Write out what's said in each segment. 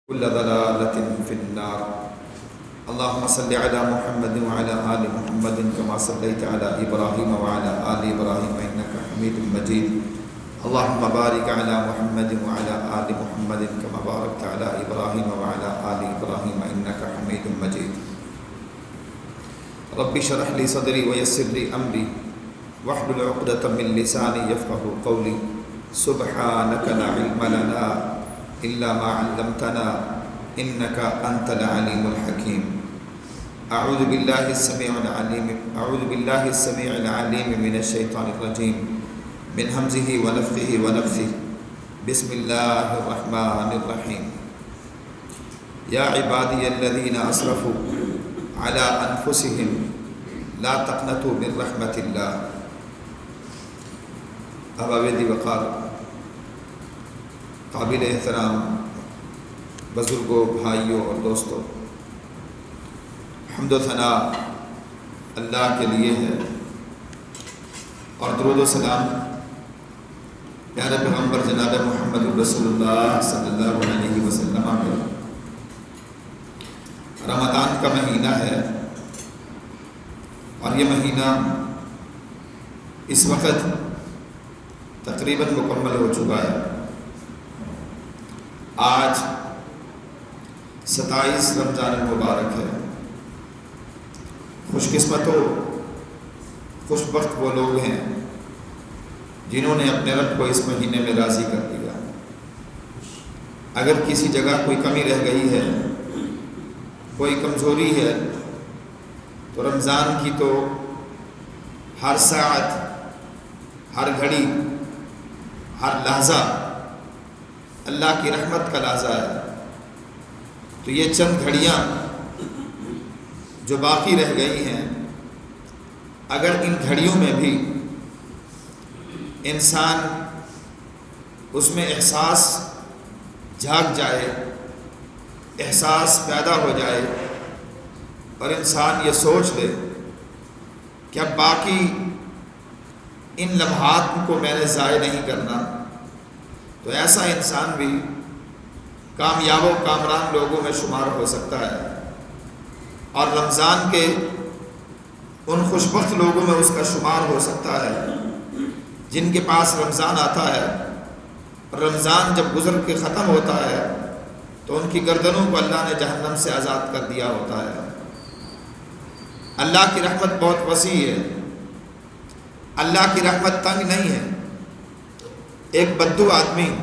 كل ضلالة في النار. اللهم صل على محمد وعلى آل محمد كما صليت على إبراهيم وعلى آل إبراهيم إنك حميد مجيد. اللهم بارك على محمد وعلى آل محمد كما باركت على إبراهيم وعلى آل إبراهيم إنك حميد مجيد. رب اشرح لي صدري ويسر لي أمري واحلل عقدة من لساني يفقهوا قولي. سبحانك لا علم لنا إلا ما علمتنا إنك أنت العليم الحكيم. أعوذ بالله السميع العليم من الشيطان الرجيم من همزه ونفخه ونفثه. بسم الله الرحمن الرحيم. يا عبادي الذين أسرفوا على أنفسهم لا تقنطوا من رحمة الله. اباویدی وقار قابل احترام بزرگوں، بھائیوں اور دوستوں، حمد و ثنا اللہ کے لیے ہے اور درود و سلام پیارے پیغمبر جناب محمد رسول اللہ صلی اللہ علیہ وسلم پر۔ رمضان کا مہینہ ہے اور یہ مہینہ اس وقت تقریباً مکمل ہو چکا ہے۔ آج 27 رمضان المبارک ہے۔ خوش قسمت و خوش بخت وہ لوگ ہیں جنہوں نے اپنے رب کو اس مہینے میں راضی کر دیا۔ اگر کسی جگہ کوئی کمی رہ گئی ہے، کوئی کمزوری ہے، تو رمضان کی تو ہر ساعت، ہر گھڑی، ہر لحظہ اللہ کی رحمت کا لحظہ ہے۔ تو یہ چند گھڑیاں جو باقی رہ گئی ہیں، اگر ان گھڑیوں میں بھی انسان اس میں احساس جاگ جائے، احساس پیدا ہو جائے اور انسان یہ سوچ لے کہ اب باقی ان لمحات کو میں نے ضائع نہیں کرنا، تو ایسا انسان بھی کامیاب و کامران لوگوں میں شمار ہو سکتا ہے اور رمضان کے ان خوش بخت لوگوں میں اس کا شمار ہو سکتا ہے جن کے پاس رمضان آتا ہے اور رمضان جب گزر کے ختم ہوتا ہے تو ان کی گردنوں کو اللہ نے جہنم سے آزاد کر دیا ہوتا ہے۔ اللہ کی رحمت بہت وسیع ہے، اللہ کی رحمت تنگ نہیں ہے۔ ایک بدو آدمی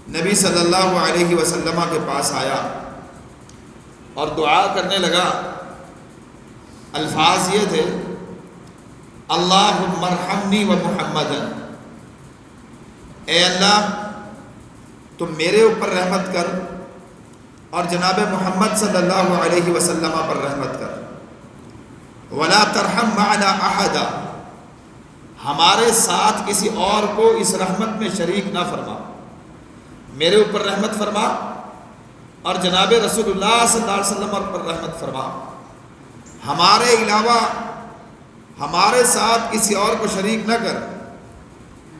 نبی صلی اللہ علیہ وسلم کے پاس آیا اور دعا کرنے لگا۔ الفاظ یہ تھے، اللہم ارحمنی و محمدا، اے اللہ تم میرے اوپر رحمت کر اور جناب محمد صلی اللہ علیہ وسلم پر رحمت کر، ولا ترحم معنا احدا، ہمارے ساتھ کسی اور کو اس رحمت میں شریک نہ فرما، میرے اوپر رحمت فرما اور جناب رسول اللہ صلی اللہ علیہ وسلم پر رحمت فرما، ہمارے علاوہ ہمارے ساتھ کسی اور کو شریک نہ کر۔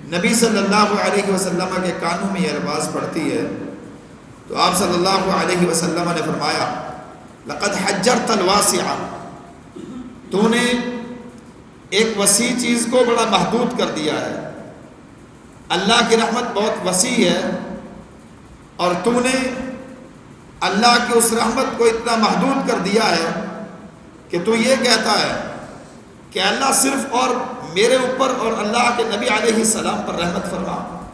نبی صلی اللہ علیہ وسلم کے کانوں میں یہ الفاظ پڑتی ہے تو آپ صلی اللہ علیہ وسلم نے فرمایا، لقد حجرت الواسع، تو نے ایک وسیع چیز کو بڑا محدود کر دیا ہے۔ اللہ کی رحمت بہت وسیع ہے اور تم نے اللہ کی اس رحمت کو اتنا محدود کر دیا ہے کہ تو یہ کہتا ہے کہ اللہ صرف اور میرے اوپر اور اللہ کے نبی علیہ السلام پر رحمت فرما،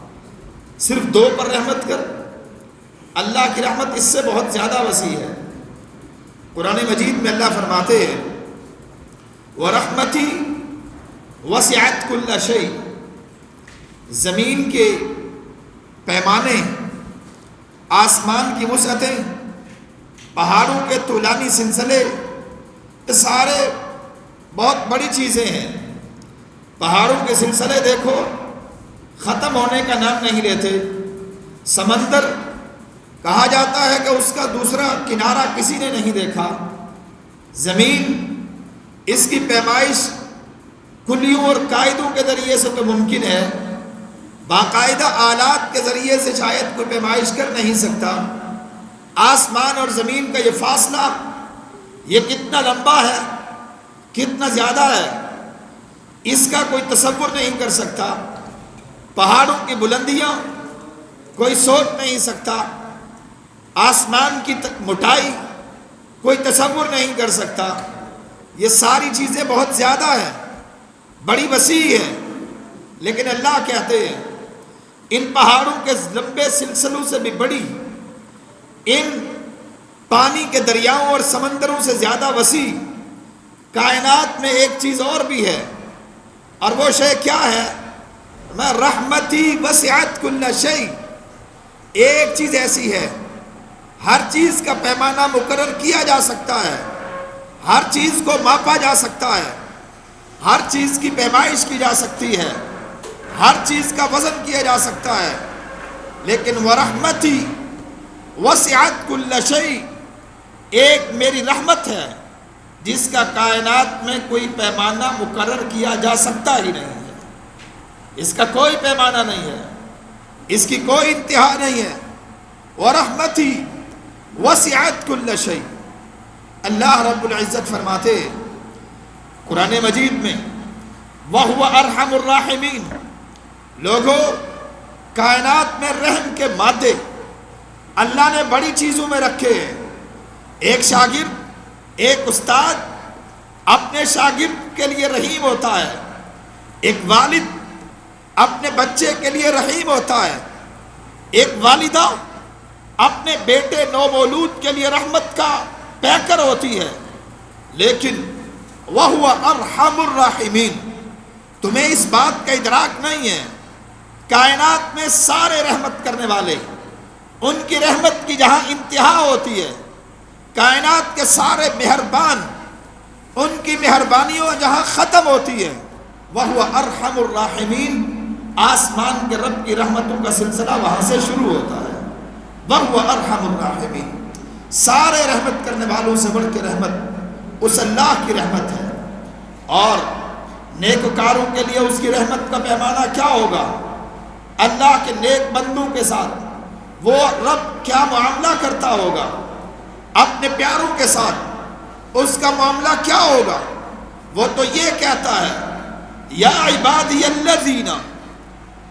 صرف دو پر رحمت کر۔ اللہ کی رحمت اس سے بہت زیادہ وسیع ہے۔ قرآن مجید میں اللہ فرماتے ہیں، وَرَحْمَتِي وسعت کل شیء، زمین کے پیمانے، آسمان کی وسعتیں، پہاڑوں کے طولانی سلسلے، یہ سارے بہت بڑی چیزیں ہیں۔ پہاڑوں کے سلسلے دیکھو، ختم ہونے کا نام نہیں لیتے۔ سمندر کہا جاتا ہے کہ اس کا دوسرا کنارہ کسی نے نہیں دیکھا۔ زمین، اس کی پیمائش کلیوں اور قاعدوں کے ذریعے سے تو ممکن ہے، باقاعدہ آلات کے ذریعے سے شاید کوئی پیمائش کر نہیں سکتا، آسمان اور زمین کا یہ فاصلہ یہ کتنا لمبا ہے، کتنا زیادہ ہے، اس کا کوئی تصور نہیں کر سکتا۔ پہاڑوں کی بلندیاں کوئی سوچ نہیں سکتا، آسمان کی موٹائی کوئی تصور نہیں کر سکتا۔ یہ ساری چیزیں بہت زیادہ ہیں، بڑی وسیع ہے، لیکن اللہ کہتے ہیں ان پہاڑوں کے لمبے سلسلوں سے بھی بڑی، ان پانی کے دریاؤں اور سمندروں سے زیادہ وسیع کائنات میں ایک چیز اور بھی ہے، اور وہ شے کیا ہے؟ میں رحمتی وسعت کل شیء، ایک چیز ایسی ہے ہر چیز کا پیمانہ مقرر کیا جا سکتا ہے، ہر چیز کو ماپا جا سکتا ہے، ہر چیز کی پیمائش کی جا سکتی ہے، ہر چیز کا وزن کیا جا سکتا ہے، لیکن ورحمتی وسعت کل شیء، ایک میری رحمت ہے جس کا کائنات میں کوئی پیمانہ مقرر کیا جا سکتا ہی نہیں ہے، اس کا کوئی پیمانہ نہیں ہے، اس کی کوئی انتہا نہیں ہے۔ ورحمتی وسعت کل شیء، اللہ رب العزت فرماتے قرآن مجید میں وَهُوَ أَرْحَمُ الرَّاحِمِينَ، لوگوں کائنات میں رحم کے مادے اللہ نے بڑی چیزوں میں رکھے ہیں۔ ایک شاگرد، ایک استاد اپنے شاگرد کے لیے رحیم ہوتا ہے، ایک والد اپنے بچے کے لیے رحیم ہوتا ہے، ایک والدہ اپنے بیٹے نومولود کے لیے رحمت کا پیکر ہوتی ہے، لیکن وَهُوَ أَرْحَمُ الرَّاحِمِينَ، تمہیں اس بات کا ادراک نہیں ہے کائنات میں سارے رحمت کرنے والے، ان کی رحمت کی جہاں انتہا ہوتی ہے، کائنات کے سارے مہربان ان کی مہربانیوں جہاں ختم ہوتی ہے، وَهُوَ أَرْحَمُ الرَّاحِمِينَ، آسمان کے رب کی رحمتوں کا سلسلہ وہاں سے شروع ہوتا ہے۔ وَهُوَ أَرْحَمُ الرَّاحِمِينَ، سارے رحمت کرنے والوں سے بڑھ کے رحمت اس اللہ کی رحمت ہے، اور نیکوکاروں کے لیے اس کی رحمت کا پیمانہ کیا ہوگا؟ اللہ کے نیک بندوں کے ساتھ وہ رب کیا معاملہ کرتا ہوگا، اپنے پیاروں کے ساتھ اس کا معاملہ کیا ہوگا؟ وہ تو یہ کہتا ہے یا عبادی الذین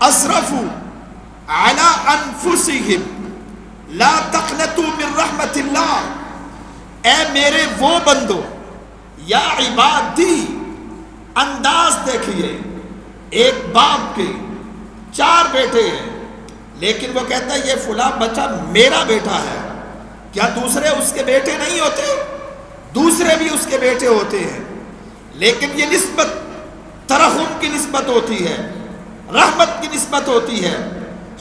اسرفوا علی انفسہم لا تقنطوا من رحمت اللہ، اے میرے وہ بندو، یا عبادی، انداز دیکھیے، ایک باپ کے 4 بیٹے ہیں، لیکن وہ کہتا ہے یہ فلاں بچہ میرا بیٹا ہے، کیا دوسرے اس کے بیٹے نہیں ہوتے؟ دوسرے بھی اس کے بیٹے ہوتے ہیں، لیکن یہ نسبت ترحم کی نسبت ہوتی ہے، رحمت کی نسبت ہوتی ہے،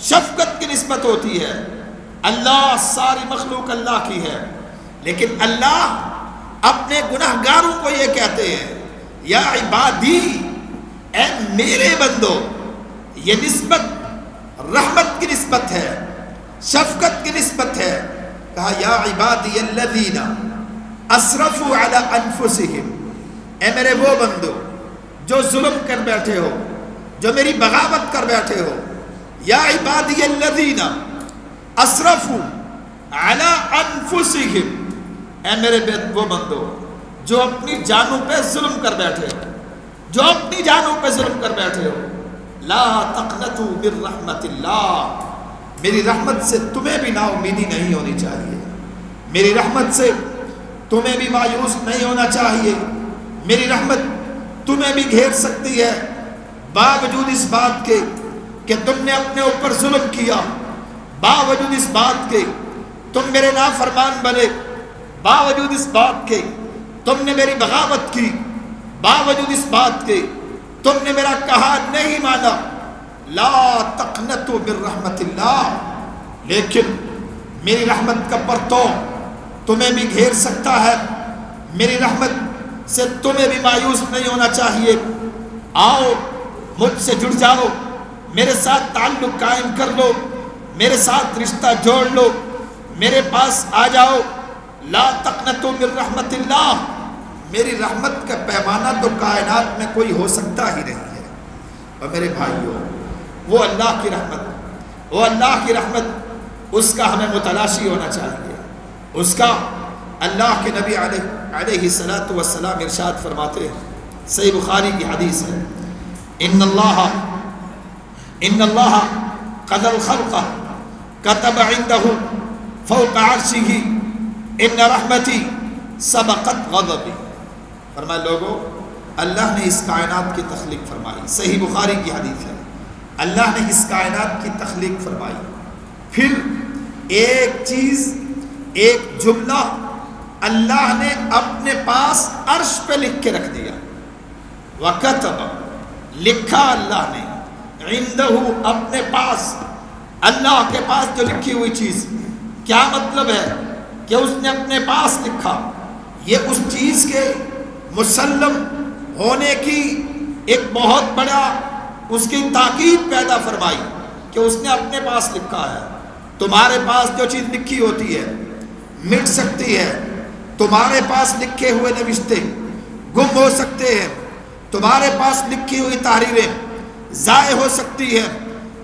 شفقت کی نسبت ہوتی ہے۔ اللہ، ساری مخلوق اللہ کی ہے، لیکن اللہ اپنے گناہگاروں کو یہ کہتے ہیں یا عبادی، اے میرے بندو، یہ نسبت رحمت کی نسبت ہے، شفقت کی نسبت ہے۔ کہا یا عبادی الذین اسرفوا علی انفسہم، اے میرے وہ بندو جو ظلم کر بیٹھے ہو، جو میری بغاوت کر بیٹھے ہو، یا عبادی الذین اسرفوا علی انفسہم، اے میرے وہ بندو جو اپنی جانوں پہ ظلم کر بیٹھے ہو، جو اپنی جانوں پہ ظلم کر بیٹھے ہو، لا تقنطوا من رحمت اللہ، میری رحمت سے تمہیں بھی نا امیدی نہیں ہونی چاہیے، میری رحمت سے تمہیں بھی مایوس نہیں ہونا چاہیے، میری رحمت تمہیں بھی گھیر سکتی ہے، باوجود اس بات کے کہ تم نے اپنے اوپر ظلم کیا، باوجود اس بات کے تم میرے نافرمان بنے، باوجود اس بات کے تم نے میری بغاوت کی، باوجود اس بات کے تم نے میرا کہا نہیں مانا، لا تقنطوا من رحمت اللہ، لیکن میری رحمت کا پرتو تمہیں بھی گھیر سکتا ہے، میری رحمت سے تمہیں بھی مایوس نہیں ہونا چاہیے، آؤ مجھ سے جڑ جاؤ، میرے ساتھ تعلق قائم کر لو، میرے ساتھ رشتہ جوڑ لو، میرے پاس آ جاؤ، لا تقنطوا من رحمت اللہ، میری رحمت کا پیمانہ تو کائنات میں کوئی ہو سکتا ہی نہیں ہے۔ اور میرے بھائیوں، وہ اللہ کی رحمت، اس کا ہمیں متلاشی ہونا چاہیے۔ اس کا اللہ کے نبی علیہ الصلاۃ والسلام ارشاد فرماتے ہیں، صحیح بخاری کی حدیث ہے، ان اللہ قد الخلق كتب عنده فوق عرشه ان رحمتی سبقت غضبی. فرمایا لوگوں، اللہ نے اس کائنات کی تخلیق فرمائی، صحیح بخاری کی حدیث ہے، اللہ نے اس کائنات کی تخلیق فرمائی، پھر ایک چیز، ایک جملہ اللہ نے اپنے پاس عرش پہ لکھ کے رکھ دیا. وَكَتَبَ، لکھا اللہ نے، عِندَهُ، اپنے پاس، اللہ کے پاس جو لکھی ہوئی چیز. کیا مطلب ہے کہ اس نے اپنے پاس لکھا؟ یہ اس چیز کے مسلم ہونے کی ایک بہت بڑا اس کی تاکید پیدا فرمائی کہ اس نے اپنے پاس لکھا ہے. تمہارے پاس جو چیز لکھی ہوتی ہے مٹ سکتی ہے، تمہارے پاس لکھے ہوئے نوشتے گم ہو سکتے ہیں، تمہارے پاس لکھی ہوئی تحریریں ضائع ہو سکتی ہیں،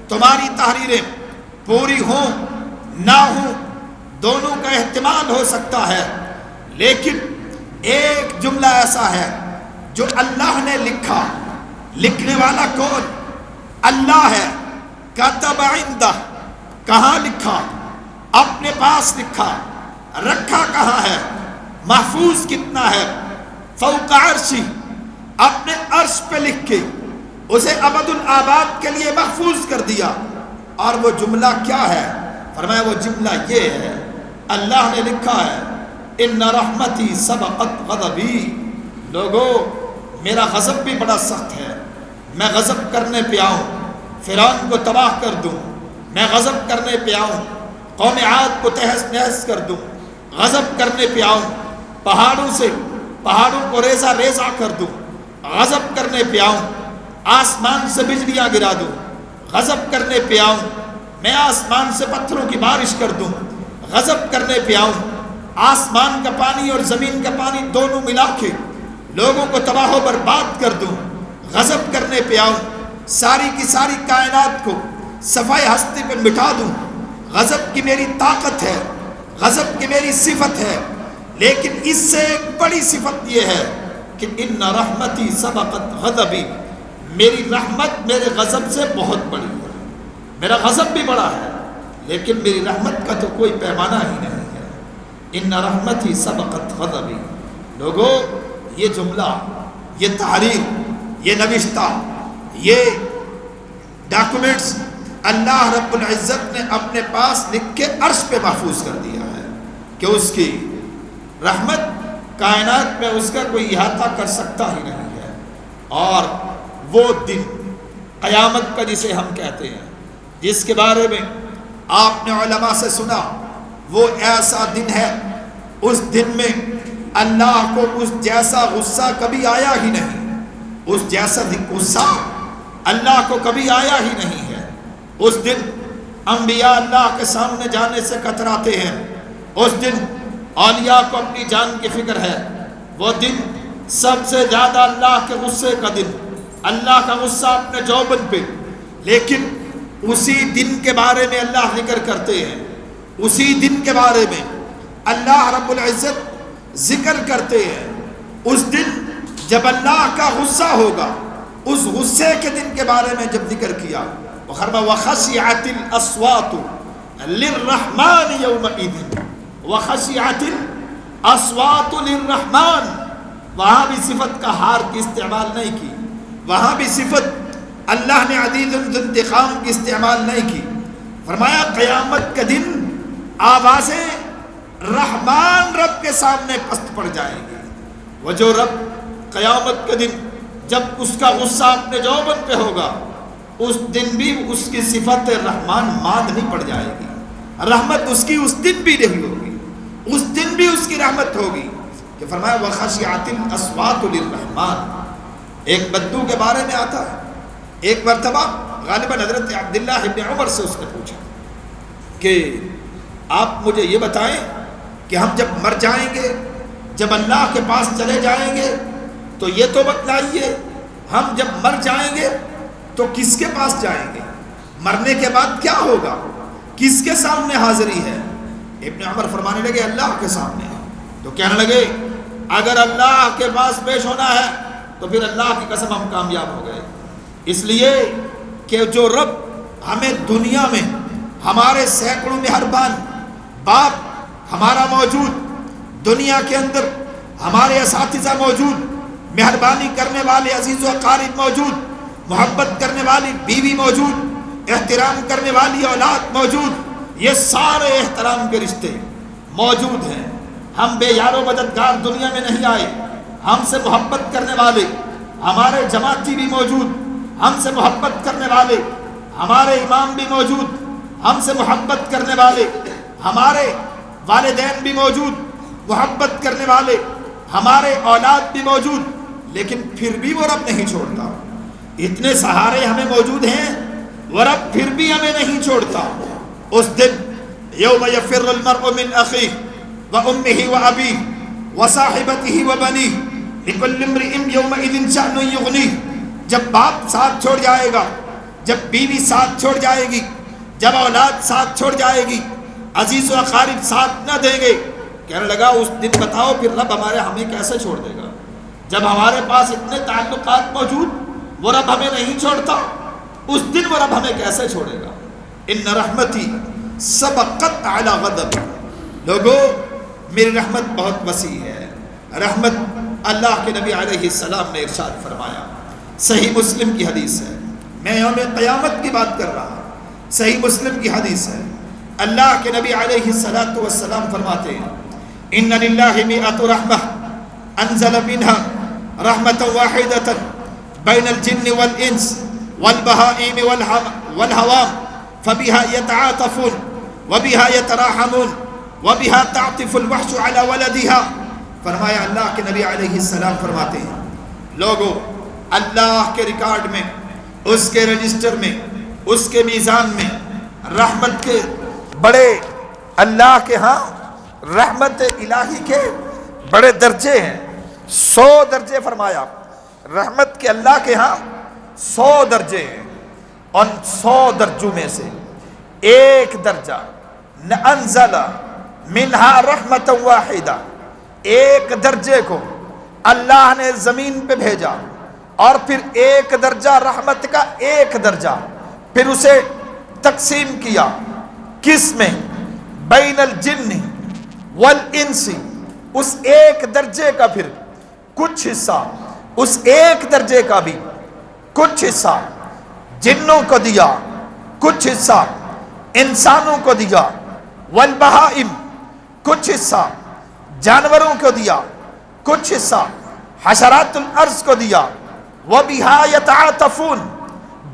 تمہاری تحریریں پوری ہوں نہ ہوں، دونوں کا احتمال ہو سکتا ہے، لیکن ایک جملہ ایسا ہے جو اللہ نے لکھا. لکھنے والا کون؟ اللہ ہے. کتب عندہ، کہاں لکھا؟ اپنے پاس لکھا. رکھا کہاں ہے؟ محفوظ کتنا ہے؟ فوق عرشی، اپنے عرش پہ لکھ کے اسے ابد الآباد کے لیے محفوظ کر دیا. اور وہ جملہ کیا ہے؟ فرمایا وہ جملہ یہ ہے، اللہ نے لکھا ہے ان رحمتی سبقت غضبی. لوگو، میرا غضب بھی بڑا سخت ہے، میں غضب کرنے پہ آؤں فرعون کو تباہ کر دوں، میں غضب کرنے پہ آؤں قوم عاد کو تہس نہس کر دوں، غضب کرنے پہ آؤں پہاڑوں کو ریزہ ریزہ کر دوں، غضب کرنے پہ آؤں آسمان سے بجلیاں گرا دوں، غضب کرنے پہ آؤں میں آسمان سے پتھروں کی بارش کر دوں، غضب کرنے پہ آؤں آسمان کا پانی اور زمین کا پانی دونوں ملا کے لوگوں کو تباہ و برباد کر دوں، غضب کرنے پہ آؤں ساری کی ساری کائنات کو صفائے ہستی پہ مٹا دوں. غضب کی میری طاقت ہے، غضب کی میری صفت ہے، لیکن اس سے ایک بڑی صفت یہ ہے کہ ان رحمتی سبقت غضبی، میری رحمت میرے غضب سے بہت بڑی ہے. میرا غضب بھی بڑا ہے لیکن میری رحمت کا تو کوئی پیمانہ ہی نہیں ہے. ان رحمتی سبقت غضبی. لوگوں، یہ جملہ، یہ تحریر، یہ نوشتہ، یہ ڈاکومنٹس اللہ رب العزت نے اپنے پاس لکھ کے عرش پہ محفوظ کر دیا ہے کہ اس کی رحمت کائنات میں اس کا کوئی احاطہ کر سکتا ہی نہیں ہے. اور وہ دن قیامت کا جسے ہم کہتے ہیں، جس کے بارے میں آپ نے علماء سے سنا، وہ ایسا دن ہے، اس دن میں اللہ کو اس جیسا غصہ کبھی آیا ہی نہیں. اس جیسا غصہ اللہ کو کبھی آیا ہی نہیں ہے. اس دن انبیاء اللہ کے سامنے جانے سے کتراتے ہیں. اس دن اولیاء کو اپنی جان کی فکر ہے. وہ دن سب سے زیادہ اللہ کے غصے کا دن، اللہ کا غصہ اپنے جوبن پہ. لیکن اسی دن کے بارے میں اللہ ذکر کرتے ہیں، اسی دن کے بارے میں اللہ رب العزت ذکر کرتے ہیں. اس دن جب اللہ کا غصہ ہوگا، اس غصے کے دن کے بارے میں جب ذکر کیا، وَخَشِعَتِ الْأَصْوَاتُ لِلرَّحْمَنِ يَوْمَئِذٍ، وَخَشِعَتِ الْأَصْوَاتُ لِلرَّحْمَنِ. وہاں بھی صفت کا ہار کی استعمال نہیں کی، وہاں بھی صفت اللہ نے عزیز الانتقام کی استعمال نہیں کی. فرمایا قیامت کے دن آوازیں رحمان رب کے سامنے پست پڑ جائیں گی. وہ جو رب قیامت کے دن جب اس کا غصہ اپنے جوبن پہ ہوگا، اس دن بھی اس کی صفت رحمان ماندنی پڑ جائے گی. رحمت اس کی اس دن بھی نہیں ہوگی، اس دن بھی اس کی رحمت ہوگی. کہ فرمایا وَخَشِعَتِ الْأَصْوَاتُ لِلرَّحْمَنِ. ایک بدو کے بارے میں آتا ہے، ایک مرتبہ غالباً حضرت عبداللہ ابن عمر سے اس نے پوچھا کہ آپ مجھے یہ بتائیں کہ ہم جب مر جائیں گے، جب اللہ کے پاس چلے جائیں گے، تو یہ تو بتلائیے ہم جب مر جائیں گے تو کس کے پاس جائیں گے؟ مرنے کے بعد کیا ہوگا؟ کس کے سامنے حاضری ہے؟ ابن عمر فرمانے لگے اللہ کے سامنے. تو کہنے لگے اگر اللہ کے پاس پیش ہونا ہے تو پھر اللہ کی قسم ہم کامیاب ہو گئے. اس لیے کہ جو رب ہمیں دنیا میں ہمارے سینکڑوں مہربان باپ ہمارا موجود، دنیا کے اندر ہمارے اساتذہ موجود، مہربانی کرنے والے عزیز و اقارب موجود، محبت کرنے والی بیوی موجود، احترام کرنے والی اولاد موجود، یہ سارے احترام کے رشتے موجود ہیں. ہم بے یار و مددگار دنیا میں نہیں آئے. ہم سے محبت کرنے والے ہمارے جماعتی بھی موجود، ہم سے محبت کرنے والے ہمارے امام بھی موجود، ہم سے محبت کرنے والے ہمارے والدین بھی موجود، محبت کرنے والے ہمارے اولاد بھی موجود. لیکن پھر بھی وہ رب نہیں چھوڑتا. اتنے سہارے ہمیں موجود ہیں، وہ رب پھر بھی ہمیں نہیں چھوڑتا. اس دن یوم یفر المرء من اخیہ وامہ وابیہ وصاحبتہ وبنیہ لکل امرئ یومئذ شأن یغنیہ. جب باپ ساتھ چھوڑ جائے گا، جب بیوی ساتھ چھوڑ جائے گی، جب اولاد ساتھ چھوڑ جائے گی، عزیز و اقارب ساتھ نہ دیں گے، کہنے لگا اس دن بتاؤ پھر رب ہمیں کیسے چھوڑ دے گا؟ جب ہمارے پاس اتنے تعلقات موجود، وہ رب ہمیں نہیں چھوڑتا، اس دن وہ رب ہمیں کیسے چھوڑے گا؟ ان رحمتی سبقت علی غضب. لوگو میری رحمت بہت وسیع ہے. رحمت اللہ کے نبی علیہ السلام نے ارشاد فرمایا، صحیح مسلم کی حدیث ہے، میں یوم قیامت کی بات کر رہا ہوں، صحیح مسلم کی حدیث ہے. اللہ کے نبی علیہ السلام فرماتے ہیں ان للہ مئۃ رحمہ انزل منها رحمة واحدة بین الجن والانس والبہائم والحوام فبها يتعاطفون وبها يتراحمون وبها تعطف الوحش على ولدها. فرمایا اللہ کے نبی علیہ السلام فرماتے ہیں لوگوں، اللہ کے ریکارڈ میں، اس کے رجسٹر میں، اس کے میزان میں رحمت کے بڑے، اللہ کے ہاں رحمت الہی کے بڑے درجے ہیں. 100 درجے فرمایا. رحمت کے اللہ کے ہاں 100 درجے ہیں. اور 100 درجوں میں سے ایک درجہ انزل منہا رحمت واحدہ، ایک درجے کو اللہ نے زمین پہ بھیجا، اور پھر ایک درجہ رحمت کا ایک درجہ پھر اسے تقسیم کیا. کس میں؟ بین الجن والانس. اس ایک درجے کا پھر کچھ حصہ، اس ایک درجے کا بھی کچھ حصہ جنوں کو دیا، کچھ حصہ انسانوں کو دیا. والبہائم، کچھ حصہ جانوروں کو دیا، کچھ حصہ حشرات الارض کو دیا. وَبِهَا يَتَعَاطَفُونَ،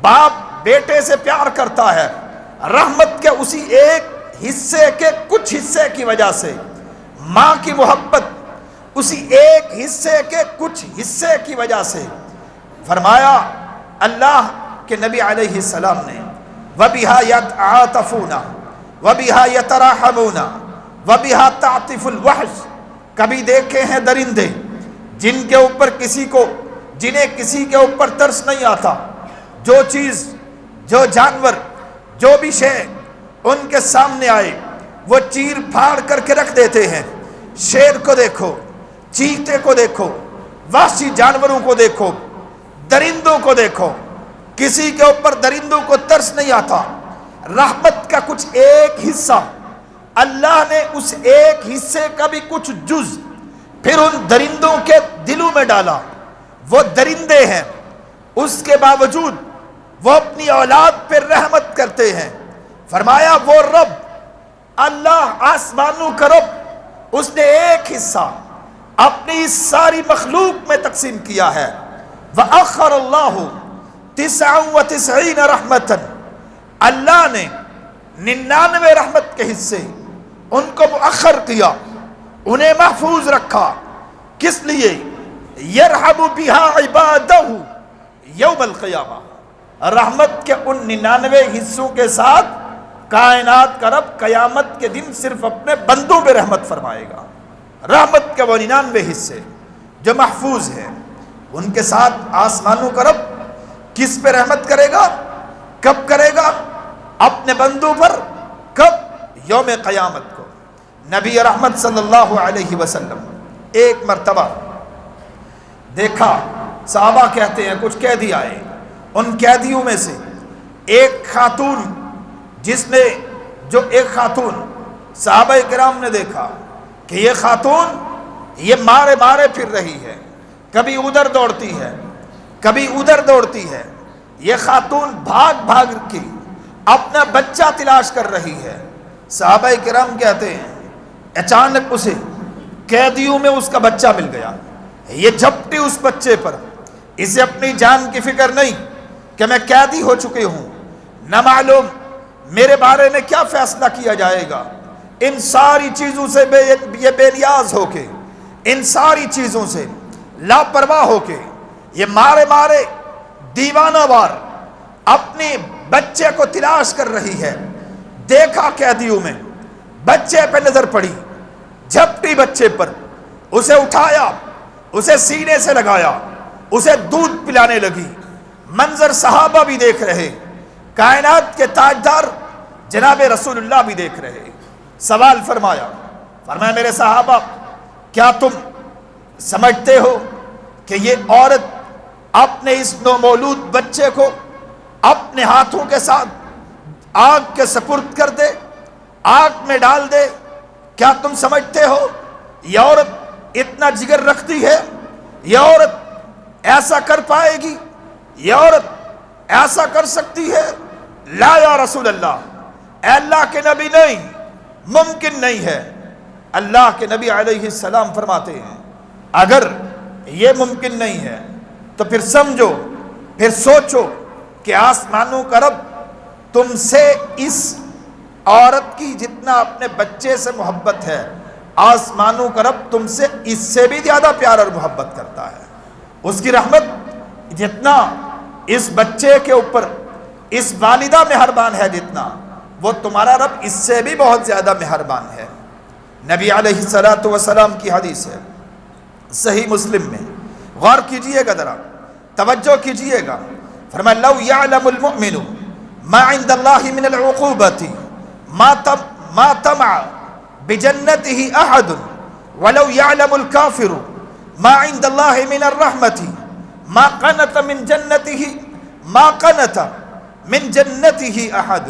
باپ بیٹے سے پیار کرتا ہے، رحمت کے اسی ایک حصے کے کچھ حصے کی وجہ سے. ماں کی محبت اسی ایک حصے کے کچھ حصے کی وجہ سے. فرمایا اللہ کے نبی علیہ السلام نے وَبِهَا يَتَعَاطَفُونَ وَبِهَا يَتَرَاحَمُونَ وَبِهَا تَعْطِفُ الْوَحْشِ. کبھی دیکھے ہیں درندے جن کے اوپر جنہیں کسی کے اوپر ترس نہیں آتا، جو چیز، جو جانور، جو بھی شے ان کے سامنے آئے وہ چیر پھاڑ کر کے رکھ دیتے ہیں. شیر کو دیکھو، چیتے کو دیکھو، وحشی جانوروں کو دیکھو، درندوں کو دیکھو، کسی کے اوپر درندوں کو ترس نہیں آتا. رحمت کا کچھ ایک حصہ اللہ نے اس ایک حصے کا بھی کچھ جز پھر ان درندوں کے دلوں میں ڈالا. وہ درندے ہیں، اس کے باوجود وہ اپنی اولاد پر رحمت کرتے ہیں. فرمایا وہ رب اللہ آسمانوں کا رب، اس نے ایک حصہ اپنی ساری مخلوق میں تقسیم کیا ہے. وَأَخَّرَ اللَّهُ 99 رحمتاً، اللہ نے 99 رحمت کے حصے ان کو مؤخر کیا، انہیں محفوظ رکھا. کس لیے؟ یرحم بها عبادہ یوم القیامہ. رحمت کے ان 99 حصوں کے ساتھ کائنات کا رب قیامت کے دن صرف اپنے بندوں پہ رحمت فرمائے گا. رحمت کے وہ 99 حصے جو محفوظ ہیں، ان کے ساتھ آسمانوں کا رب کس پہ رحمت کرے گا؟ کب کرے گا؟ اپنے بندوں پر. کب؟ یوم قیامت کو. نبی رحمت صلی اللہ علیہ وسلم ایک مرتبہ دیکھا، صحابہ کہتے ہیں کچھ قیدی آئے، ان قیدیوں میں سے ایک خاتون، ایک خاتون صحابہ کرام نے دیکھا کہ یہ خاتون یہ مارے پھر رہی ہے، کبھی ادھر دوڑتی ہے کبھی ادھر دوڑتی ہے، یہ خاتون بھاگ کے اپنا بچہ تلاش کر رہی ہے۔ صحابہ کرام کہتے ہیں اچانک اسے قیدیوں میں اس کا بچہ مل گیا، یہ جھپٹی اس بچے پر، اسے اپنی جان کی فکر نہیں کہ میں قیدی ہو چکی ہوں، نہ معلوم میرے بارے میں کیا فیصلہ کیا جائے گا۔ ان ساری چیزوں سے یہ بے نیاز ہو کے، ان ساری چیزوں سے لاپرواہ ہو کے یہ مارے دیوانہ وار اپنے بچے کو تلاش کر رہی ہے۔ دیکھا قیدیوں میں، بچے پہ نظر پڑی، جھپٹی بچے پر، اسے اٹھایا، اسے سینے سے لگایا، اسے دودھ پلانے لگی۔ منظر صحابہ بھی دیکھ رہے، کائنات کے تاجدار جناب رسول اللہ بھی دیکھ رہے۔ سوال فرمایا میرے صحابہ، کیا تم سمجھتے ہو کہ یہ عورت اپنے اس نومولود بچے کو اپنے ہاتھوں کے ساتھ آگ کے سپرد کر دے، آگ میں ڈال دے؟ کیا تم سمجھتے ہو یہ عورت اتنا جگر رکھتی ہے؟ یہ عورت ایسا کر پائے گی؟ یہ عورت ایسا کر سکتی ہے؟ لا یا رسول اللہ، اے اللہ کے نبی نہیں، ممکن نہیں ہے۔ اللہ کے نبی علیہ السلام فرماتے ہیں اگر یہ ممکن نہیں ہے تو پھر سمجھو، پھر سوچو کہ آسمانوں کا رب تم سے اس عورت کی جتنا اپنے بچے سے محبت ہے، آسمانوں کا رب تم سے اس سے بھی زیادہ پیار اور محبت کرتا ہے۔ اس کی رحمت جتنا اس بچے کے اوپر اس والدہ مہربان ہے، جتنا وہ تمہارا رب اس سے بھی بہت زیادہ مہربان ہے۔ نبی علیہ السلام کی حدیث ہے صحیح مسلم میں، غور کیجئے گا، ذرا توجہ کیجئے گا۔ فرمایا لو یعلم المؤمن ما عند اللہ من العقوبۃ ما طمع بجنته احد ولو يعلم الكافر ما عند اللہ من الرحمۃ ما قنط من جنته احد۔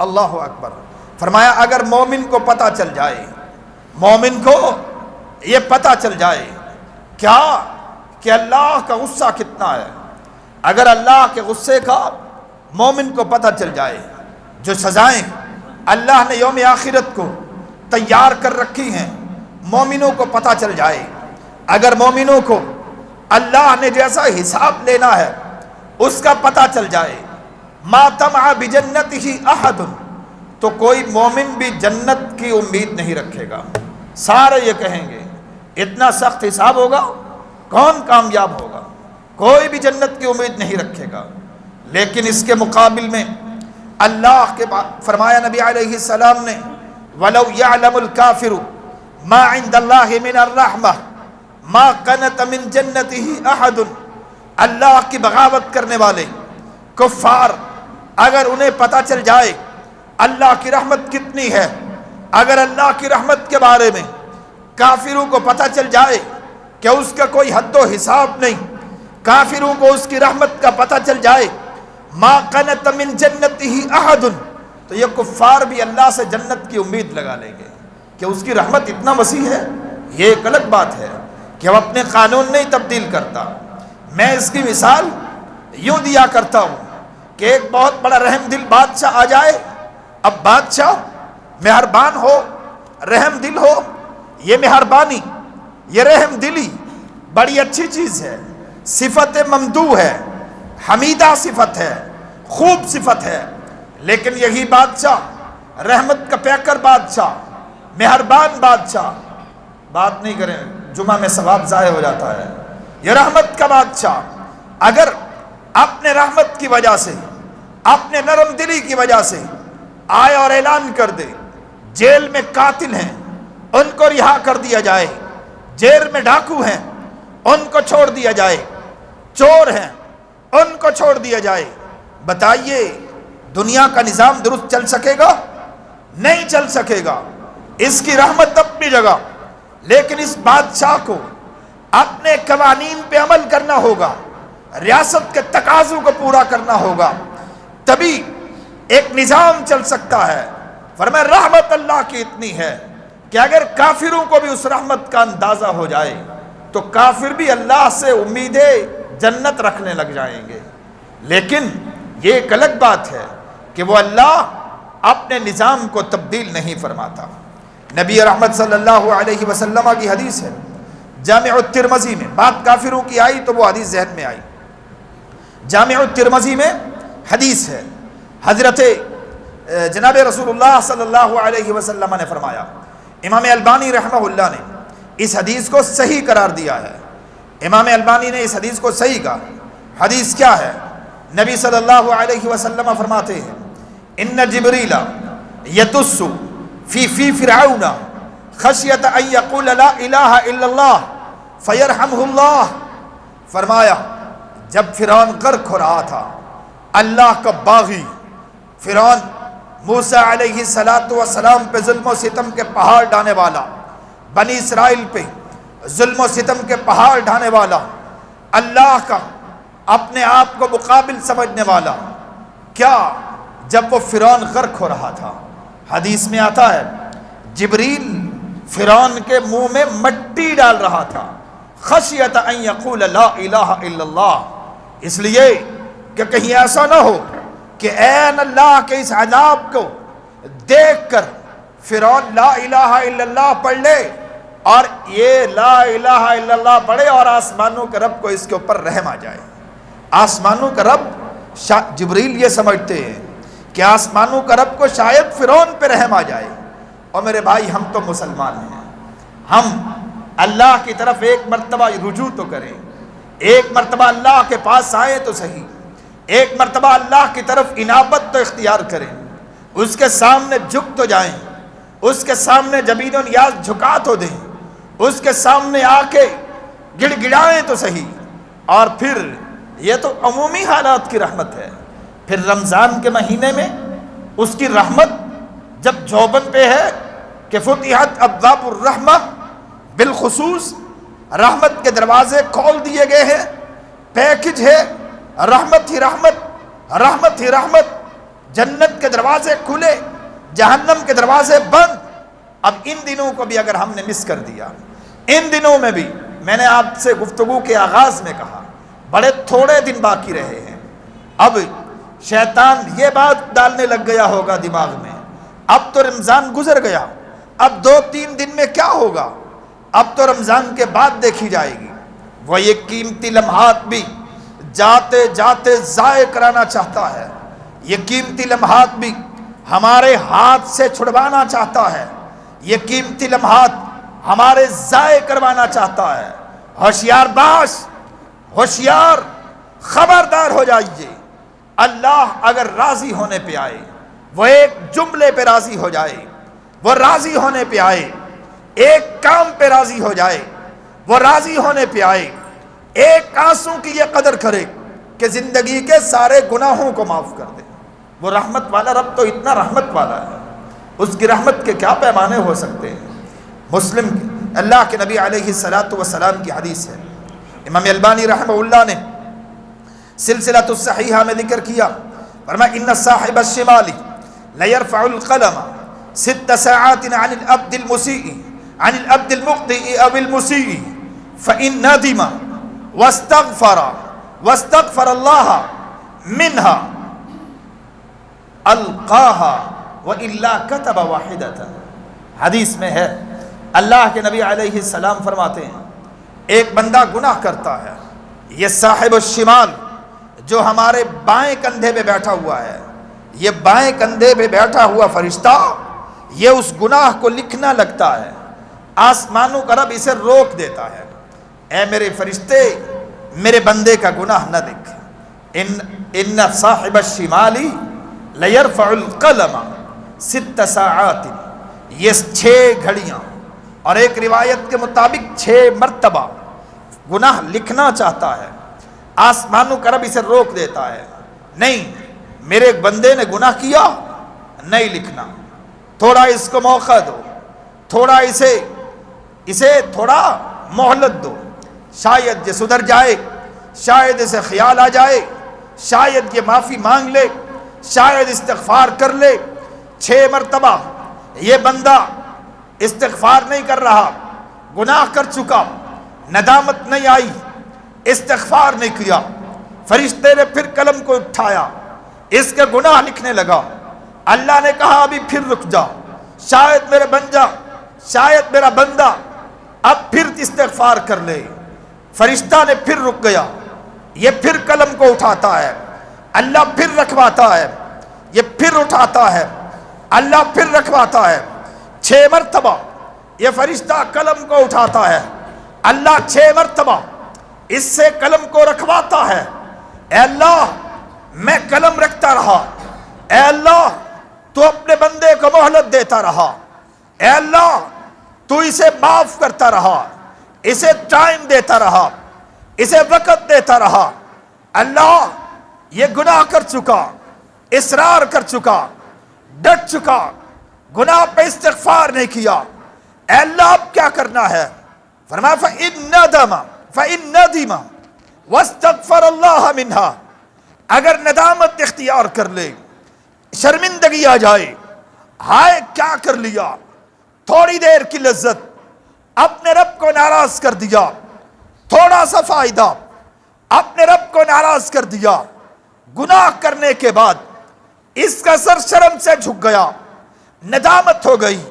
اللہ اکبر۔ فرمایا اگر مومن کو پتہ چل جائے، مومن کو یہ پتہ چل جائے کیا کہ اللہ کا غصہ کتنا ہے، اگر اللہ کے غصے کا مومن کو پتہ چل جائے، جو سزائیں اللہ نے یوم آخرت کو تیار کر رکھی ہیں مومنوں کو پتہ چل جائے، اگر مومنوں کو اللہ نے جیسا حساب لینا ہے اس کا پتہ چل جائے، ما طمع بجنته احد، تو کوئی مومن بھی جنت کی امید نہیں رکھے گا۔ سارے یہ کہیں گے اتنا سخت حساب ہوگا، کون کامیاب ہوگا؟ کوئی بھی جنت کی امید نہیں رکھے گا۔ لیکن اس کے مقابل میں اللہ کے فرمایا نبی علیہ السلام نے وَلَوْ يَعْلَمُ الْكَافِرُ مَا عِنْدَ اللَّهِ مِنَ الرَّحْمَةِ مَا قَنَتَ مِنْ جَنَّتِهِ أَحَدٌ، اللہ کی بغاوت کرنے والے کفار اگر انہیں پتہ چل جائے اللہ کی رحمت کتنی ہے، اگر اللہ کی رحمت کے بارے میں کافروں کو پتہ چل جائے کہ اس کا کوئی حد و حساب نہیں، کافروں کو اس کی رحمت کا پتہ چل جائے، ما قنط من جنته احد، تو یہ کفار بھی اللہ سے جنت کی امید لگا لیں گے کہ اس کی رحمت اتنا وسیع ہے۔ یہ ایک الگ بات ہے کہ وہ اپنے قانون نہیں تبدیل کرتا۔ میں اس کی مثال یوں دیا کرتا ہوں کہ ایک بہت بڑا رحم دل بادشاہ آ جائے، اب بادشاہ مہربان ہو، رحم دل ہو، یہ مہربانی، یہ رحم دلی بڑی اچھی چیز ہے، صفت ممدوح ہے، حمیدہ صفت ہے، خوب صفت ہے، لیکن یہی بادشاہ رحمت کا پیکر بادشاہ، مہربان بادشاہ، بات نہیں کریں جمعہ میں ثواب ضائع ہو جاتا ہے، یہ رحمت کا بادشاہ اگر اپنے رحمت کی وجہ سے، اپنے نرم دلی کی وجہ سے آئے اور اعلان کر دے جیل میں قاتل ہیں ان کو رہا کر دیا جائے، جیل میں ڈاکو ہیں ان کو چھوڑ دیا جائے، چور ہیں ان کو چھوڑ دیا جائے، بتائیے دنیا کا نظام درست چل سکے گا؟ نہیں چل سکے گا۔ اس کی رحمت اپنی جگہ، لیکن اس بادشاہ کو اپنے قوانین پہ عمل کرنا ہوگا، ریاست کے تقاضوں کو پورا کرنا ہوگا، تبھی ایک نظام چل سکتا ہے۔ فرمایا رحمت اللہ کی اتنی ہے کہ اگر کافروں کو بھی اس رحمت کا اندازہ ہو جائے تو کافر بھی اللہ سے امید جنت رکھنے لگ جائیں گے۔ لیکن یہ ایک الگ بات ہے کہ وہ اللہ اپنے نظام کو تبدیل نہیں فرماتا۔ نبی رحمت صلی اللہ علیہ وسلم کی حدیث ہے، جامع الترمذی میں، بات کافروں کی آئی تو وہ حدیث ذہن میں آئی۔ جامع الترمذی میں حدیث ہے، حضرت جناب رسول اللہ صلی اللہ علیہ وسلم نے فرمایا، امام البانی رحمہ اللہ نے اس حدیث کو صحیح قرار دیا ہے۔ امام البانی نے اس حدیث کو صحیح کہا۔ حدیث کیا ہے؟ نبی صلی اللہ علیہ وسلم فرماتے ہیں، ان جبریل یتس فی فرعون خشیت ان یقول لا الہ الا اللہ فیرحمہ اللہ۔ فرمایا جب فرعون غرق ہو رہا تھا، اللہ کا باغی فرعون موسیٰ علیہ السلام پہ ظلم و ستم کے پہاڑ ڈھانے والا، بنی اسرائیل پہ ظلم و ستم کے پہاڑ ڈھانے والا، اللہ کا اپنے آپ کو مقابل سمجھنے والا، کیا جب وہ فرعون غرق ہو رہا تھا، حدیث میں آتا ہے جبریل فرعون کے منہ میں مٹی ڈال رہا تھا، خشیت ان یقول لا الہ الا اللہ، اس لیے کہ کہیں ایسا نہ ہو کہ این اللہ کے اس عذاب کو دیکھ کر فرعون لا الہ الا اللہ پڑھ لے اور یہ لا الہ الا اللہ پڑھے اور آسمانوں کے رب کو اس کے اوپر رحم آ جائے۔ آسمانوں کا رب جبریل یہ سمجھتے ہیں کہ آسمانوں کا رب کو شاید فرعون پہ رحم آ جائے۔ اور میرے بھائی ہم تو مسلمان ہیں، ہم اللہ کی طرف ایک مرتبہ رجوع تو کریں، ایک مرتبہ اللہ کے پاس آئیں تو صحیح، ایک مرتبہ اللہ کی طرف انابت تو اختیار کریں، اس کے سامنے جھک تو جائیں، اس کے سامنے جبین و نیاز جھکا تو دیں، اس کے سامنے آ کے گڑ گڑائیں تو صحیح۔ اور پھر یہ تو عمومی حالات کی رحمت ہے، پھر رمضان کے مہینے میں اس کی رحمت جب جوبن پہ ہے کہ فتحت ابواب الرحمہ، بالخصوص رحمت کے دروازے کھول دیے گئے ہیں، پیکج ہے رحمت ہی رحمت، رحمت ہی رحمت، جنت کے دروازے کھلے، جہنم کے دروازے بند۔ اب ان دنوں کو بھی اگر ہم نے مس کر دیا، ان دنوں میں بھی میں نے آپ سے گفتگو کے آغاز میں کہا بڑے تھوڑے دن باقی رہے ہیں، اب شیطان یہ بات ڈالنے لگ گیا ہوگا دماغ میں، اب تو رمضان گزر گیا، اب 2-3 دن میں کیا ہوگا، اب تو رمضان کے بعد دیکھی جائے گی۔ وہ یہ قیمتی لمحات بھی جاتے جاتے ضائع کرانا چاہتا ہے، یہ قیمتی لمحات بھی ہمارے ہاتھ سے چھڑوانا چاہتا ہے، یہ قیمتی لمحات ہمارے ضائع کروانا چاہتا ہے۔ ہوشیار باش، ہوشیار، خبردار ہو جائیے، اللہ اگر راضی ہونے پہ آئے، وہ ایک جملے پہ راضی ہو جائے، وہ راضی ہونے پہ آئے، ایک کام پہ راضی ہو جائے، وہ راضی ہونے پہ آئے، ایک آنسو کی یہ قدر کرے کہ زندگی کے سارے گناہوں کو معاف کر دے۔ وہ رحمت والا رب تو اتنا رحمت والا ہے، اس کی رحمت کے کیا پیمانے ہو سکتے ہیں۔ مسلم اللہ کے نبی علیہ السلام کی حدیث ہے، امام البانی رحمہ اللہ نے سلسلۃ الصحیحہ میں ذکر کیا، فرمایا ان صاحب الشمال لیرفع القلم 6 ساعات عن العبد المسیء عن العبد المخطئ او المسیء فإن ندم واستغفر اللہ منها القاها وإلا كتب واحدة۔ حدیث میں ہے اللہ کے نبی علیہ السلام فرماتے ہیں ایک بندہ گناہ کرتا ہے، یہ صاحب الشمال جو ہمارے بائیں کندھے پہ بیٹھا ہوا ہے، یہ بائیں کندھے پہ بیٹھا ہوا فرشتہ یہ اس گناہ کو لکھنا لگتا ہے، آسمانوں کا رب اسے روک دیتا ہے، اے میرے فرشتے میرے بندے کا گناہ نہ لکھ۔ ان صاحب الشمال لیرفع القلم 6 ساعات، یہ 6 گھڑیاں اور ایک روایت کے مطابق 6 مرتبہ گناہ لکھنا چاہتا ہے، آسمانوں کا رب اسے روک دیتا ہے، نہیں میرے بندے نے گناہ کیا، نہیں لکھنا، تھوڑا اس کو موقع دو، تھوڑا اسے تھوڑا مہلت دو، شاید یہ سدھر جائے، شاید اسے خیال آ جائے، شاید یہ معافی مانگ لے، شاید استغفار کر لے۔ 6 مرتبہ یہ بندہ استغفار نہیں کر رہا، گناہ کر چکا، ندامت نہیں آئی، استغفار نہیں کیا۔ فرشتے نے پھر قلم کو اٹھایا، اس کے گناہ لکھنے لگا۔ اللہ نے کہا ابھی پھر رک جا، شاید میرا بندہ اب پھر استغفار کر لے۔ فرشتہ نے پھر رک گیا، یہ پھر قلم کو اٹھاتا ہے، اللہ پھر رکھواتا ہے، یہ پھر اٹھاتا ہے، اللہ پھر رکھواتا ہے۔ 6 مرتبہ یہ فرشتہ قلم کو اٹھاتا ہے، اللہ 6 مرتبہ اس سے قلم کو رکھواتا ہے۔ اے اللہ میں قلم رکھتا رہا، اے اللہ تو اپنے بندے کو مہلت دیتا رہا، اے اللہ تو اسے معاف کرتا رہا، اسے ٹائم دیتا رہا، اسے وقت دیتا رہا۔ اللہ یہ گناہ کر چکا، اصرار کر چکا، ڈٹ چکا، گناہ پہ استغفار نہیں کیا، اے اللہ اب کیا کرنا ہے؟ فرمایا فَإِن نَدِمَ وَاسْتَغْفَرَ اللَّهَ مِنْهَا، اگر ندامت اختیار کر لے، شرمندگی آ جائے، ہائے کیا کر لیا، تھوڑی دیر کی لذت، اپنے رب کو ناراض کر دیا، تھوڑا سا فائدہ، اپنے رب کو ناراض کر دیا، گناہ کرنے کے بعد اس کا سر شرم سے جھک گیا، ندامت ہو گئی،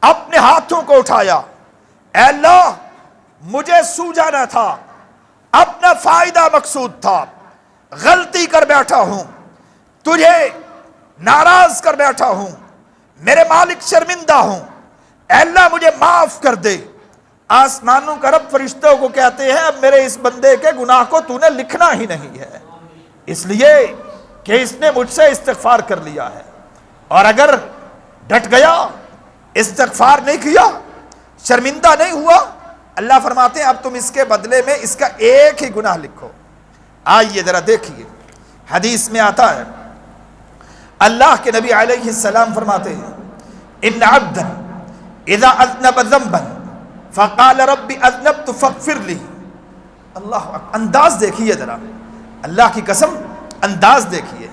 اپنے ہاتھوں کو اٹھایا، اے اللہ مجھے سوجا نہ تھا، اپنا فائدہ مقصود تھا، غلطی کر بیٹھا ہوں، تجھے ناراض کر بیٹھا ہوں، میرے مالک شرمندہ ہوں، اے اللہ مجھے معاف کر دے۔ آسمانوں کا رب فرشتوں کو کہتے ہیں اب میرے اس بندے کے گناہ کو تو نے لکھنا ہی نہیں ہے، اس لیے کہ اس نے مجھ سے استغفار کر لیا ہے۔ اور اگر ڈٹ گیا، استغفار نہیں کیا، شرمندہ نہیں ہوا، اللہ فرماتے ہیں اب تم اس کے بدلے میں اس کا ایک ہی گناہ لکھو۔ آئیے ذرا دیکھیے، حدیث میں آتا ہے، اللہ کے نبی علیہ السلام فرماتے ہیں ان عبدا اذا اذنب ذنبا فقال رب اذنبت فاغفر لی۔ اللہ انداز دیکھیے ذرا، اللہ کی قسم انداز دیکھیے،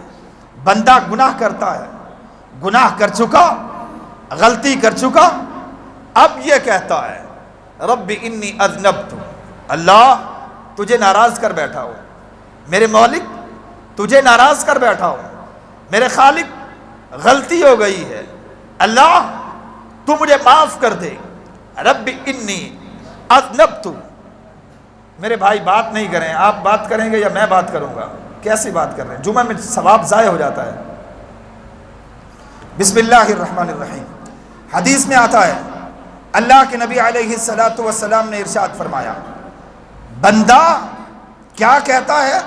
بندہ گناہ کرتا ہے، گناہ کر چکا، غلطی کر چکا، اب یہ کہتا ہے رب انی اذنبت، اللہ تجھے ناراض کر بیٹھا ہوں، میرے مالک تجھے ناراض کر بیٹھا ہوں، میرے خالق غلطی ہو گئی ہے، اللہ تو مجھے معاف کر دے، رب انی اذنبت۔ میرے بھائی بات نہیں کریں، آپ بات کریں گے یا میں بات کروں گا؟ کیسی بات کر رہے ہیں؟ جمعہ میں ثواب ضائع ہو جاتا ہے۔ بسم اللہ الرحمن الرحیم، حدیث میں آتا ہے اللہ کے نبی علیہ السلام نے ارشاد فرمایا، بندہ کیا کہتا ہے؟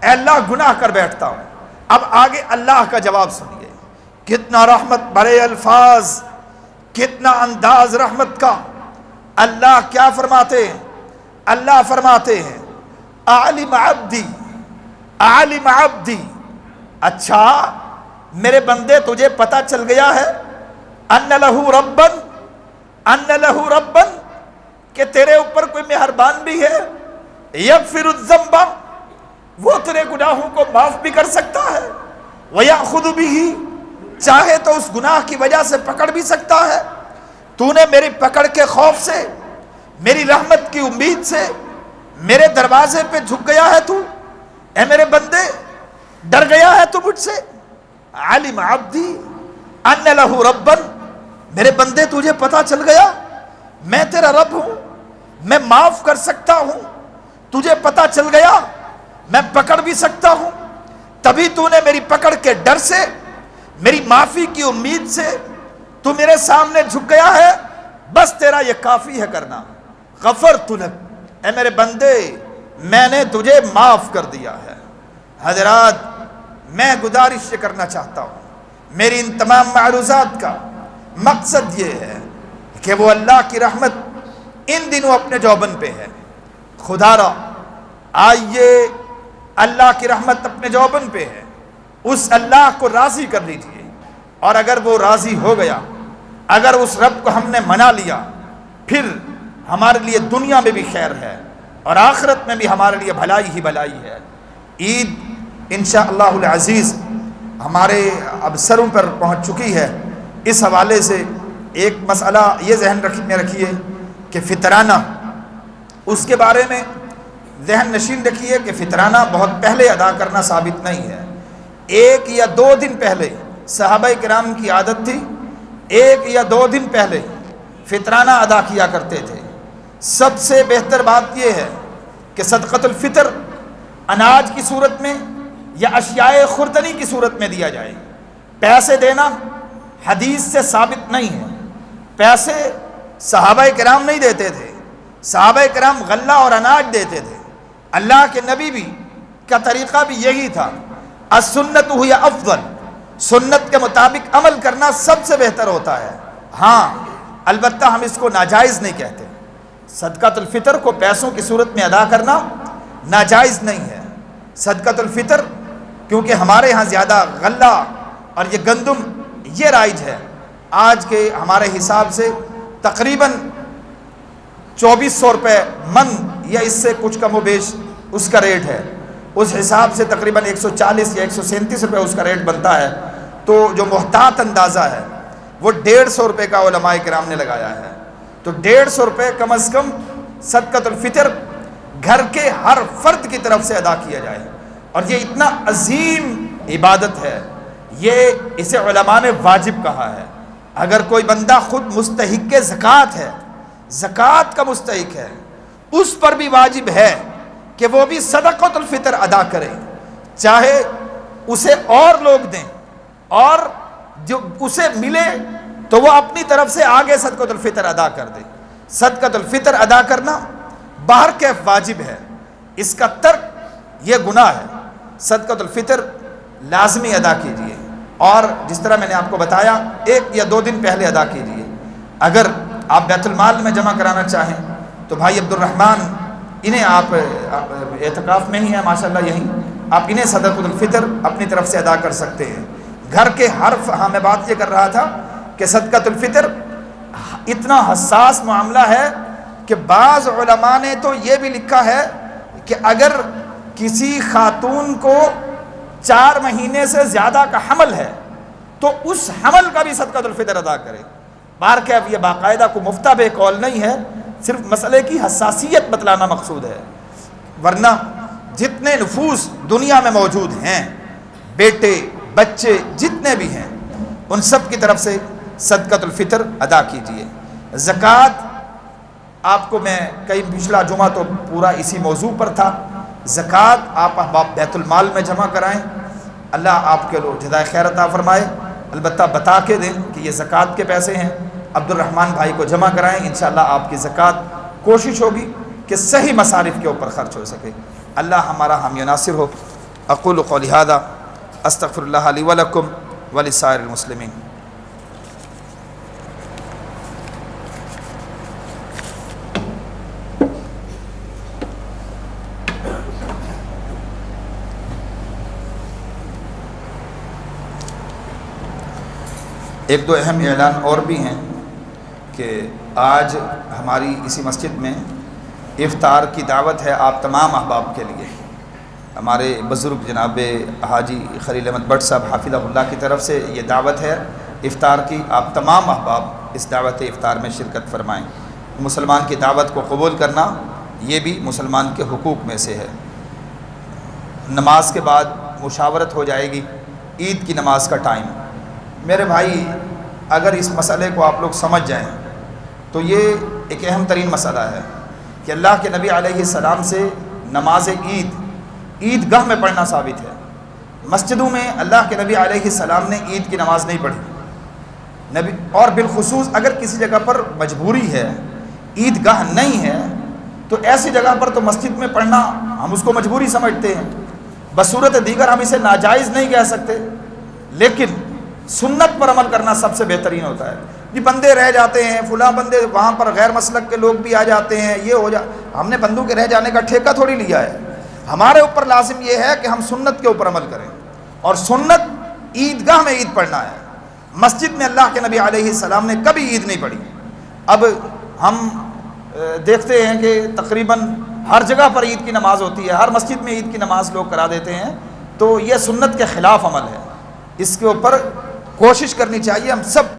اے اللہ گناہ کر بیٹھتا ہوں۔ اب آگے اللہ کا جواب سنیے، کتنا رحمت بھرے الفاظ، کتنا انداز رحمت کا۔ اللہ کیا فرماتے ہیں؟ اللہ فرماتے ہیں عالم عبدی، عالم عبدی، اچھا میرے بندے تجھے پتا چل گیا ہے ان لہو ربن، ان لہو ربن، کہ تیرے اوپر کوئی مہربان بھی ہے، یغفر الذنب، وہ تیرے گناہوں کو معاف بھی کر سکتا ہے، وَيَأْخُذُ بِهِ، چاہے تو اس گناہ کی وجہ سے پکڑ بھی سکتا ہے۔ تو نے میری پکڑ کے خوف سے، میری رحمت کی امید سے میرے دروازے پہ جھک گیا ہے، تو اے میرے بندے ڈر گیا ہے تو مجھ سے۔ علم عبدی ان لہو ربن، میرے بندے تجھے پتا چل گیا میں تیرا رب ہوں، میں معاف کر سکتا ہوں، تجھے پتا چل گیا میں پکڑ بھی سکتا ہوں، تبھی تو نے میری پکڑ کے ڈر سے، میری معافی کی امید سے تو میرے سامنے جھک گیا ہے، بس تیرا یہ کافی ہے کرنا۔ غفرت لک، اے میرے بندے میں نے تجھے معاف کر دیا ہے۔ حضرات میں گزارش یہ کرنا چاہتا ہوں، میری ان تمام معروضات کا مقصد یہ ہے کہ وہ اللہ کی رحمت ان دنوں اپنے جوبن پہ ہے، خدا را آئیے اللہ کی رحمت اپنے جوبن پہ ہے، اس اللہ کو راضی کر لیجئے، اور اگر وہ راضی ہو گیا اگر اس رب کو ہم نے منا لیا پھر ہمارے لیے دنیا میں بھی خیر ہے اور آخرت میں بھی ہمارے لیے بھلائی ہی بھلائی ہے۔ عید انشاءاللہ العزیز ہمارے اب سروں پر پہنچ چکی ہے۔ اس حوالے سے ایک مسئلہ یہ ذہن میں رکھیے کہ فطرانہ، اس کے بارے میں ذہن نشین رکھیے کہ فطرانہ بہت پہلے ادا کرنا ثابت نہیں ہے۔ 1 یا 2 دن پہلے صحابہ کرام کی عادت تھی 1 یا 2 دن پہلے فطرانہ ادا کیا کرتے تھے۔ سب سے بہتر بات یہ ہے کہ صدقۃ الفطر اناج کی صورت میں یا اشیاء خوردنی کی صورت میں دیا جائے۔ پیسے دینا حدیث سے ثابت نہیں ہے۔ پیسے صحابہ کرام نہیں دیتے تھے، صحابہ کرام غلہ اور اناج دیتے تھے۔ اللہ کے نبی بھی کا طریقہ بھی یہی تھا، السنت ہی افضل، سنت کے مطابق عمل کرنا سب سے بہتر ہوتا ہے۔ ہاں البتہ ہم اس کو ناجائز نہیں کہتے، صدقۃ الفطر کو پیسوں کی صورت میں ادا کرنا ناجائز نہیں ہے۔ صدقۃ الفطر کیونکہ ہمارے ہاں زیادہ غلہ اور یہ گندم یہ رائج ہے، آج کے ہمارے حساب سے تقریباً 2400 روپے من یا اس سے کچھ کم و بیش اس کا ریٹ ہے، اس حساب سے تقریباً 140 یا 137 روپے اس کا ریٹ بنتا ہے۔ تو جو محتاط اندازہ ہے وہ 150 روپے کا علماء کرام نے لگایا ہے۔ تو 150 روپے کم از کم صدقۃ الفطر گھر کے ہر فرد کی طرف سے ادا کیا جائے، اور یہ اتنا عظیم عبادت ہے، یہ اسے علماء نے واجب کہا ہے۔ اگر کوئی بندہ خود مستحق زکوٰۃ ہے، زکوٰۃ کا مستحق ہے، اس پر بھی واجب ہے کہ وہ بھی صدقۃ الفطر ادا کرے، چاہے اسے اور لوگ دیں اور جو اسے ملے تو وہ اپنی طرف سے آگے صدقۃ الفطر ادا کر دے۔ صدقۃ الفطر ادا کرنا باہر کیف واجب ہے، اس کا ترک یہ گناہ ہے۔ صدقۃ الفطر لازمی ادا کیجیے، اور جس طرح میں نے آپ کو بتایا 1 یا 2 دن پہلے ادا کیجیے۔ اگر آپ بیت المال میں جمع کرانا چاہیں تو بھائی عبد الرحمن انہیں آپ اعتکاف میں ہی ہیں ماشاءاللہ، یہیں آپ انہیں صدقۃ الفطر اپنی طرف سے ادا کر سکتے ہیں۔ گھر کے ہر ہاں میں بات یہ کر رہا تھا کہ صدقۃ الفطر اتنا حساس معاملہ ہے کہ بعض علماء نے تو یہ بھی لکھا ہے کہ اگر کسی خاتون کو 4 مہینے سے زیادہ کا حمل ہے تو اس حمل کا بھی صدقۃ الفطر ادا کرے۔ بار کہ اب یہ باقاعدہ کو مفتبہ قول نہیں ہے، صرف مسئلے کی حساسیت بتلانا مقصود ہے، ورنہ جتنے نفوس دنیا میں موجود ہیں، بیٹے بچے جتنے بھی ہیں، ان سب کی طرف سے صدقۃ الفطر ادا کیجیے۔ زکوٰۃ آپ کو میں کئی پچھلا جمعہ تو پورا اسی موضوع پر تھا، زکوٰۃ آپ بیت المال میں جمع کرائیں، اللہ آپ کے لوگ جزائے خیر عطا فرمائے۔ البتہ بتا کے دیں کہ یہ زکوٰۃ کے پیسے ہیں، عبد الرحمن بھائی کو جمع کرائیں، انشاءاللہ آپ کی زکوٰۃ کوشش ہوگی کہ صحیح مصارف کے اوپر خرچ ہو سکے۔ اللہ ہمارا حامی و ناصر ہو۔ اقول قولی ھذا استغفر اللہ لی ولکم ولسائر المسلمین۔ ایک دو اہم اعلان اور بھی ہیں کہ آج ہماری اسی مسجد میں افطار کی دعوت ہے آپ تمام احباب کے لیے۔ ہمارے بزرگ جناب حاجی خلیل احمد بٹ صاحب حافظہ اللہ کی طرف سے یہ دعوت ہے افطار کی، آپ تمام احباب اس دعوت افطار میں شرکت فرمائیں۔ مسلمان کی دعوت کو قبول کرنا یہ بھی مسلمان کے حقوق میں سے ہے۔ نماز کے بعد مشاورت ہو جائے گی، عید کی نماز کا ٹائم۔ میرے بھائی اگر اس مسئلے کو آپ لوگ سمجھ جائیں تو یہ ایک اہم ترین مسئلہ ہے کہ اللہ کے نبی علیہ السلام سے نماز عید گاہ میں پڑھنا ثابت ہے۔ مسجدوں میں اللہ کے نبی علیہ السلام نے عید کی نماز نہیں پڑھی نبی، اور بالخصوص اگر کسی جگہ پر مجبوری ہے، عید گاہ نہیں ہے، تو ایسی جگہ پر تو مسجد میں پڑھنا ہم اس کو مجبوری سمجھتے ہیں، بصورت دیگر ہم اسے ناجائز نہیں کہہ سکتے، لیکن سنت پر عمل کرنا سب سے بہترین ہوتا ہے۔ جی بندے رہ جاتے ہیں، فلاں بندے وہاں پر غیر مسلک کے لوگ بھی آ جاتے ہیں، یہ ہو ہم نے بندوں کے رہ جانے کا ٹھیکہ تھوڑی لیا ہے۔ ہمارے اوپر لازم یہ ہے کہ ہم سنت کے اوپر عمل کریں، اور سنت عید گاہ میں عید پڑھنا ہے۔ مسجد میں اللہ کے نبی علیہ السلام نے کبھی عید نہیں پڑھی۔ اب ہم دیکھتے ہیں کہ تقریباً ہر جگہ پر عید کی نماز ہوتی ہے، ہر مسجد میں عید کی نماز لوگ کرا دیتے ہیں، تو یہ سنت کے خلاف عمل ہے، اس کے اوپر کوشش کرنی چاہیے ہم سب